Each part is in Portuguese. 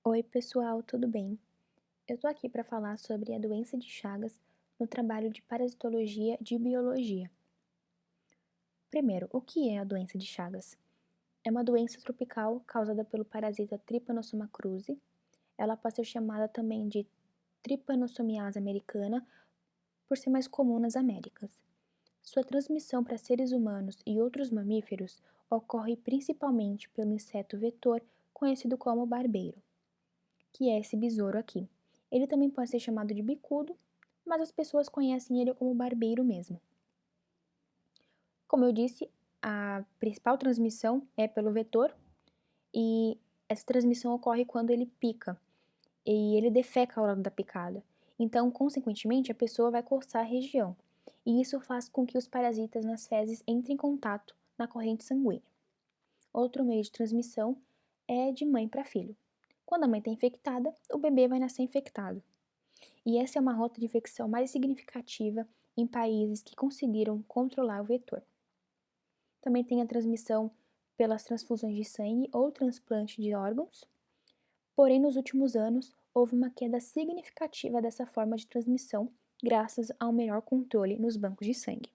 Oi, pessoal, tudo bem? Eu tô aqui para falar sobre a doença de Chagas no trabalho de parasitologia de biologia. Primeiro, o que é a doença de Chagas? É uma doença tropical causada pelo parasita Trypanosoma cruzi. Ela pode ser chamada também de Trypanosomiase americana por ser mais comum nas Américas. Sua transmissão para seres humanos e outros mamíferos ocorre principalmente pelo inseto vetor conhecido como barbeiro, que é esse besouro aqui. Ele também pode ser chamado de bicudo, mas as pessoas conhecem ele como barbeiro mesmo. Como eu disse, a principal transmissão é pelo vetor e essa transmissão ocorre quando ele pica e ele defeca ao lado da picada. Então, consequentemente, a pessoa vai coçar a região e isso faz com que os parasitas nas fezes entrem em contato na corrente sanguínea. Outro meio de transmissão é de mãe para filho. Quando a mãe está infectada, o bebê vai nascer infectado. E essa é uma rota de infecção mais significativa em países que conseguiram controlar o vetor. Também tem a transmissão pelas transfusões de sangue ou transplante de órgãos, porém nos últimos anos houve uma queda significativa dessa forma de transmissão graças ao melhor controle nos bancos de sangue.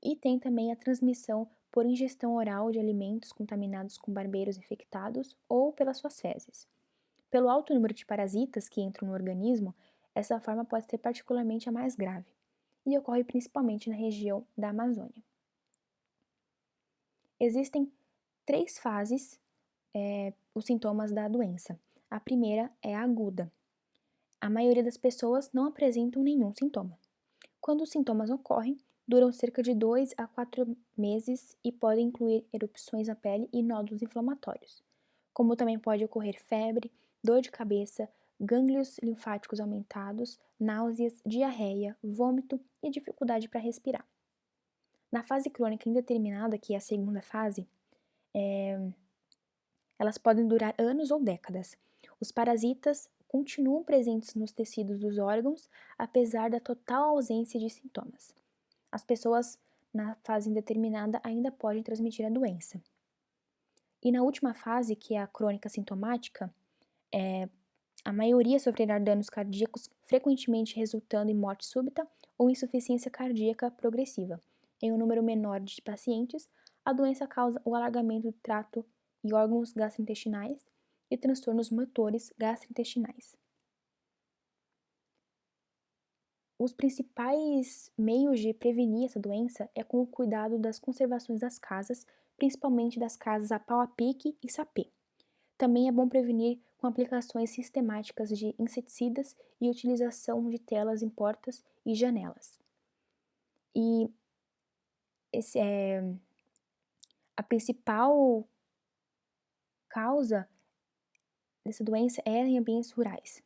E tem também a transmissão por ingestão oral de alimentos contaminados com barbeiros infectados ou pelas suas fezes. Pelo alto número de parasitas que entram no organismo, essa forma pode ser particularmente a mais grave e ocorre principalmente na região da Amazônia. Existem três fases, os sintomas da doença. A primeira é a aguda. A maioria das pessoas não apresentam nenhum sintoma. Quando os sintomas ocorrem, duram cerca de 2 a 4 meses e podem incluir erupções na pele e nódulos inflamatórios, como também pode ocorrer febre, dor de cabeça, gânglios linfáticos aumentados, náuseas, diarreia, vômito e dificuldade para respirar. Na fase crônica indeterminada, que é a segunda fase, elas podem durar anos ou décadas. Os parasitas continuam presentes nos tecidos dos órgãos, apesar da total ausência de sintomas. As pessoas na fase indeterminada ainda podem transmitir a doença. E na última fase, que é a crônica sintomática, a maioria sofrerá danos cardíacos, frequentemente resultando em morte súbita ou insuficiência cardíaca progressiva. Em um número menor de pacientes, a doença causa o alargamento do trato e órgãos gastrointestinais e transtornos motores gastrointestinais. Os principais meios de prevenir essa doença é com o cuidado das conservações das casas, principalmente das casas a pau a pique e sapê. Também é bom prevenir com aplicações sistemáticas de inseticidas e utilização de telas em portas e janelas. E esse é a principal causa dessa doença é em ambientes rurais.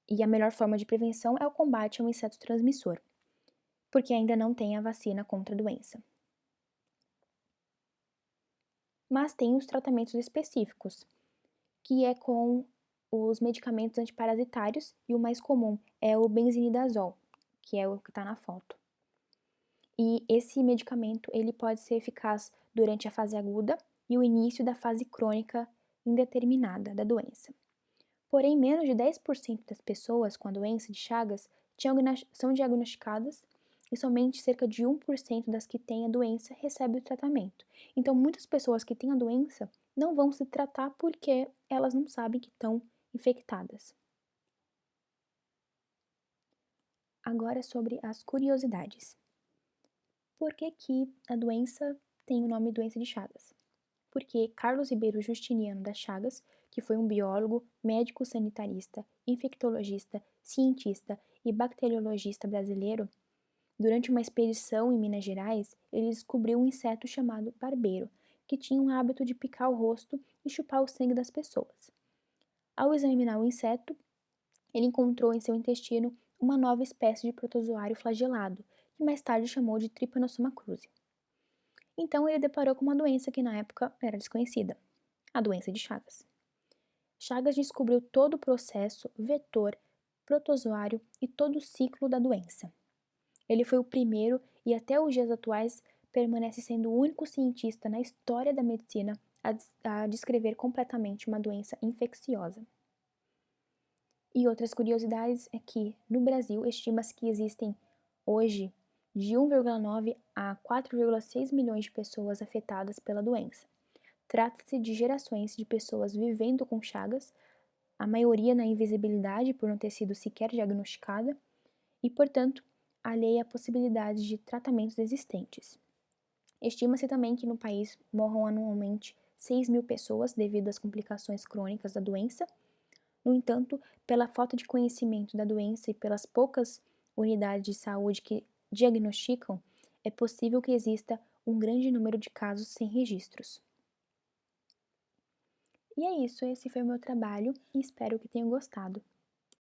E a melhor forma de prevenção é o combate ao inseto transmissor, porque ainda não tem a vacina contra a doença. Mas tem os tratamentos específicos, que é com os medicamentos antiparasitários, e o mais comum é o benzinidazol, que é o que está na foto. E esse medicamento ele pode ser eficaz durante a fase aguda e o início da fase crônica indeterminada da doença. Porém, menos de 10% das pessoas com a doença de Chagas são diagnosticadas e somente cerca de 1% das que têm a doença recebe o tratamento. Então, muitas pessoas que têm a doença não vão se tratar porque elas não sabem que estão infectadas. Agora sobre as curiosidades. Por que que a doença tem o nome doença de Chagas? Porque Carlos Ribeiro Justiniano das Chagas, que foi um biólogo, médico sanitarista, infectologista, cientista e bacteriologista brasileiro, durante uma expedição em Minas Gerais, ele descobriu um inseto chamado barbeiro, que tinha o hábito de picar o rosto e chupar o sangue das pessoas. Ao examinar o inseto, ele encontrou em seu intestino uma nova espécie de protozoário flagelado, que mais tarde chamou de Trypanosoma cruzi. Então ele deparou com uma doença que na época era desconhecida, a doença de Chagas. Chagas descobriu todo o processo, vetor, protozoário e todo o ciclo da doença. Ele foi o primeiro e até os dias atuais permanece sendo o único cientista na história da medicina a descrever completamente uma doença infecciosa. E outras curiosidades é que, no Brasil, estima-se que existem hoje de 1,9 a 4,6 milhões de pessoas afetadas pela doença. Trata-se de gerações de pessoas vivendo com Chagas, a maioria na invisibilidade por não ter sido sequer diagnosticada e, portanto, alheia à possibilidade de tratamentos existentes. Estima-se também que no país morram anualmente 6 mil pessoas devido às complicações crônicas da doença. No entanto, pela falta de conhecimento da doença e pelas poucas unidades de saúde que diagnosticam, é possível que exista um grande número de casos sem registros. E é isso, esse foi o meu trabalho e espero que tenham gostado.